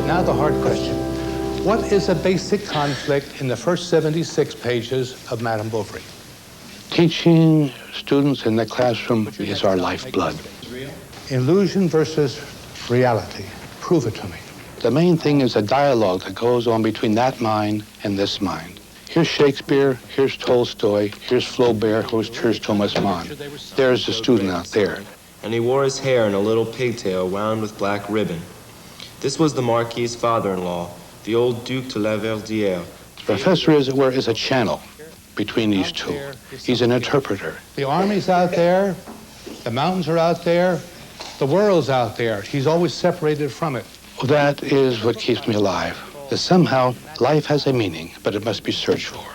Now the hard question. What is a basic conflict in the first 76 pages of Madame Bovary? Teaching students in the classroom is our lifeblood. Illusion versus reality. Prove it to me. The main thing is a dialogue that goes on between that mind and this mind. Here's Shakespeare, here's Tolstoy, here's Flaubert, here's Thomas Mann. There's the student out there. And he wore his hair in a little pigtail wound with black ribbon. This was the Marquis's father-in-law, the old Duc de la Verdière. The professor, as it were, is a channel between these two. He's an interpreter. The army's out there, the mountains are out there, the world's out there. He's always separated from it. That is what keeps me alive. That somehow life has a meaning, but it must be searched for.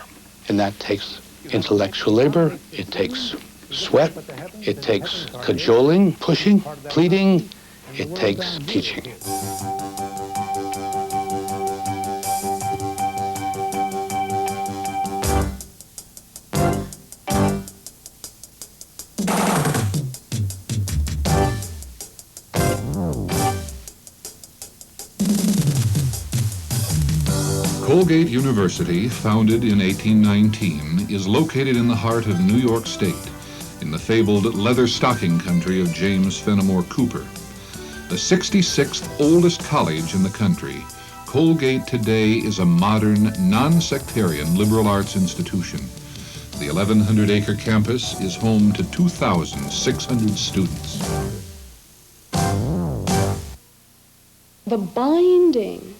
And that takes intellectual labor, it takes sweat, it takes cajoling, pushing, pleading, it takes teaching. Colgate University, founded in 1819, is located in the heart of New York State, in the fabled leather stocking country of James Fenimore Cooper. The 66th oldest college in the country, Colgate today is a modern, non-sectarian liberal arts institution. The 1,100-acre campus is home to 2,600 students. The binding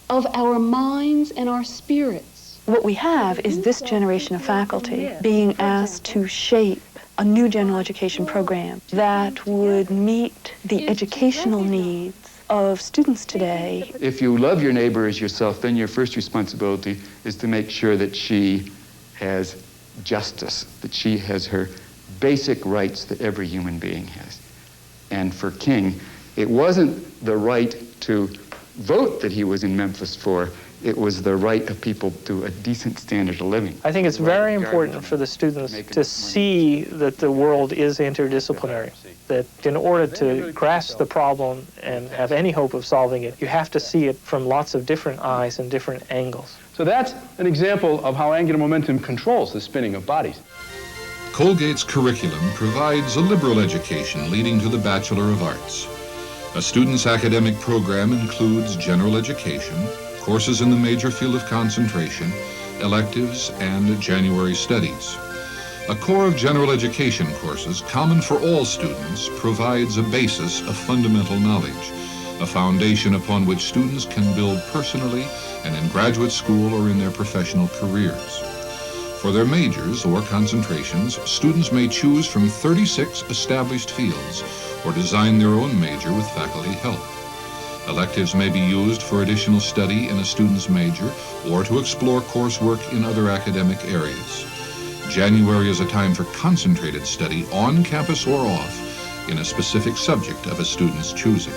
of our minds and our spirits. What we have is this generation of faculty being asked to shape a new general education program that would meet the educational needs of students today. If you love your neighbor as yourself, then your first responsibility is to make sure that she has justice, that she has her basic rights that every human being has. And for King, it wasn't the right to vote that he was in Memphis for, it was the right of people to a decent standard of living. I think it's very important for the students to see that the world is interdisciplinary, that in order to grasp the problem and have any hope of solving it, you have to see it from lots of different eyes and different angles. So that's an example of how angular momentum controls the spinning of bodies. Colgate's curriculum provides a liberal education leading to the Bachelor of Arts. A student's academic program includes general education, courses in the major field of concentration, electives, and January studies. A core of general education courses, common for all students, provides a basis of fundamental knowledge, a foundation upon which students can build personally and in graduate school or in their professional careers. For their majors or concentrations, students may choose from 36 established fields or design their own major with faculty help. Electives may be used for additional study in a student's major or to explore coursework in other academic areas. January is a time for concentrated study on campus or off in a specific subject of a student's choosing.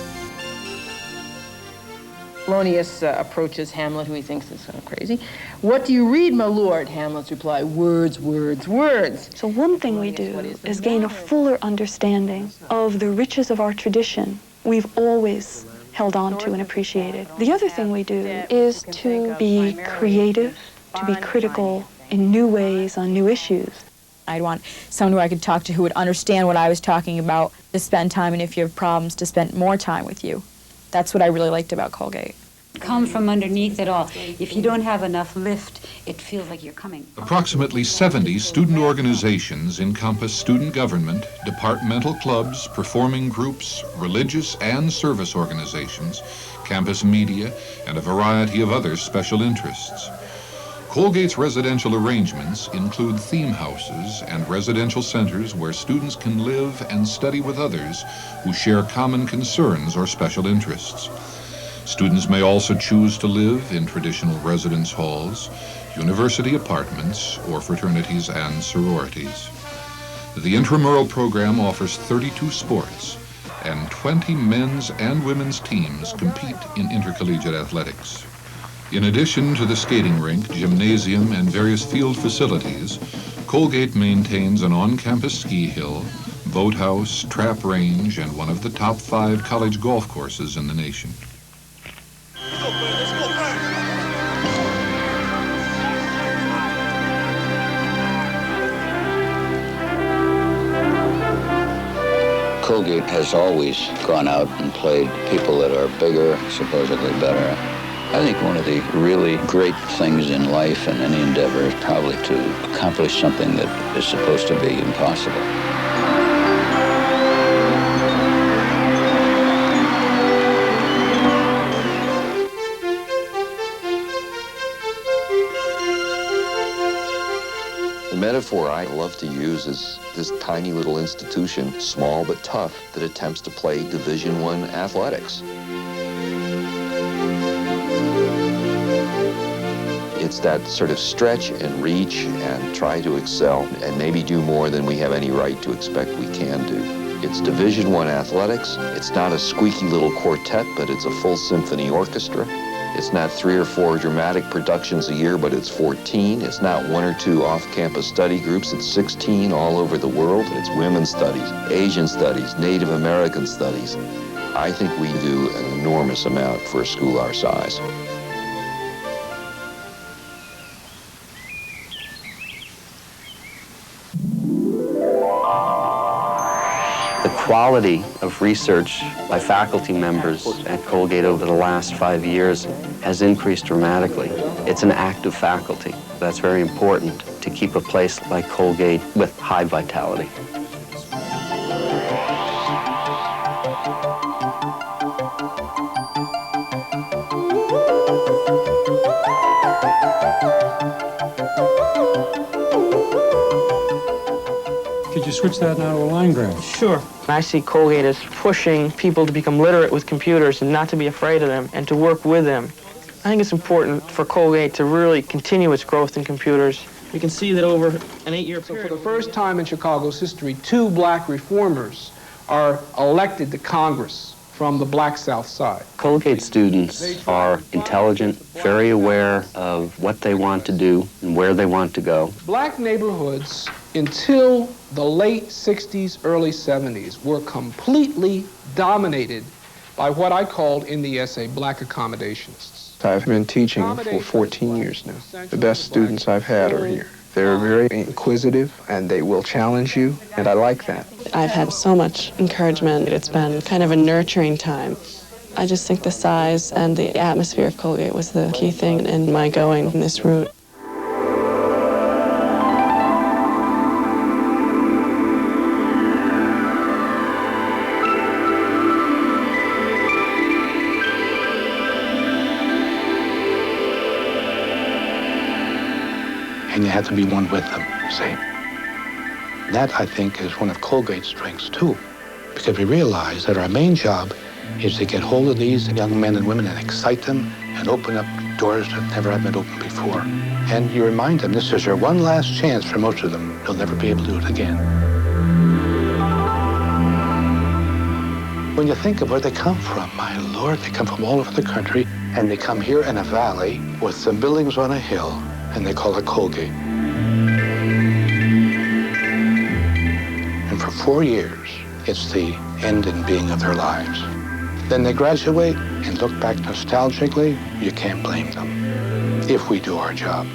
Polonius approaches Hamlet, who he thinks is kind of crazy. "What do you read, my lord?" Hamlet's reply, "Words, words, words." So one thing we do is gain a fuller understanding of the riches of our tradition we've always held on to and appreciated. The other thing we do is to be creative, to be critical in new ways on new issues. I'd want someone who I could talk to who would understand what I was talking about, to spend time, and if you have problems, to spend more time with you. That's what I really liked about Colgate. Come from underneath it all. If you don't have enough lift, it feels like you're coming. Approximately 70 student organizations encompass student government, departmental clubs, performing groups, religious and service organizations, campus media, and a variety of other special interests. Colgate's residential arrangements include theme houses and residential centers where students can live and study with others who share common concerns or special interests. Students may also choose to live in traditional residence halls, university apartments, or fraternities and sororities. The intramural program offers 32 sports, and 20 men's and women's teams compete in intercollegiate athletics. In addition to the skating rink, gymnasium, and various field facilities, Colgate maintains an on-campus ski hill, boathouse, trap range, and one of the top 5 college golf courses in the nation. Colgate has always gone out and played people that are bigger, supposedly better. I think one of the really great things in life and any endeavor is probably to accomplish something that is supposed to be impossible. The metaphor I love to use is this tiny little institution, small but tough, that attempts to play Division I athletics. It's that sort of stretch and reach and try to excel and maybe do more than we have any right to expect we can do. It's Division I athletics. It's not a squeaky little quartet, but it's a full symphony orchestra. It's not 3 or 4 dramatic productions a year, but it's 14. It's not 1 or 2 off-campus study groups. It's 16 all over the world. It's women's studies, Asian studies, Native American studies. I think we do an enormous amount for a school our size. The quality of research by faculty members at Colgate over the last 5 years has increased dramatically. It's an active faculty. That's very important to keep a place like Colgate with high vitality. Could you switch that now to a line graph? Sure. I see Colgate as pushing people to become literate with computers and not to be afraid of them and to work with them. I think it's important for Colgate to really continue its growth in computers. We can see that over an 8-year period. So for the first time in Chicago's history, 2 black reformers are elected to Congress from the black South Side. Colgate students are intelligent, very aware of what they want to do and where they want to go. Black neighborhoods until the late 60s, early 70s were completely dominated by what I called in the essay black accommodationists. I've been teaching for 14 years now. The best students I've had are here. They're very inquisitive and they will challenge you, and I like that. I've had so much encouragement. It's been kind of a nurturing time. I just think the size and the atmosphere of Colgate was the key thing in my going this route. And you have to be one with them, see? That, I think, is one of Colgate's strengths, too, because we realize that our main job is to get hold of these young men and women and excite them and open up doors that never have been opened before. And you remind them this is your one last chance for most of them. They'll never be able to do it again. When you think of where they come from, my Lord, they come from all over the country, and they come here in a valley with some buildings on a hill, and they call it Colgate. And for 4 years, it's the end and being of their lives. Then they graduate and look back nostalgically. You can't blame them if we do our job.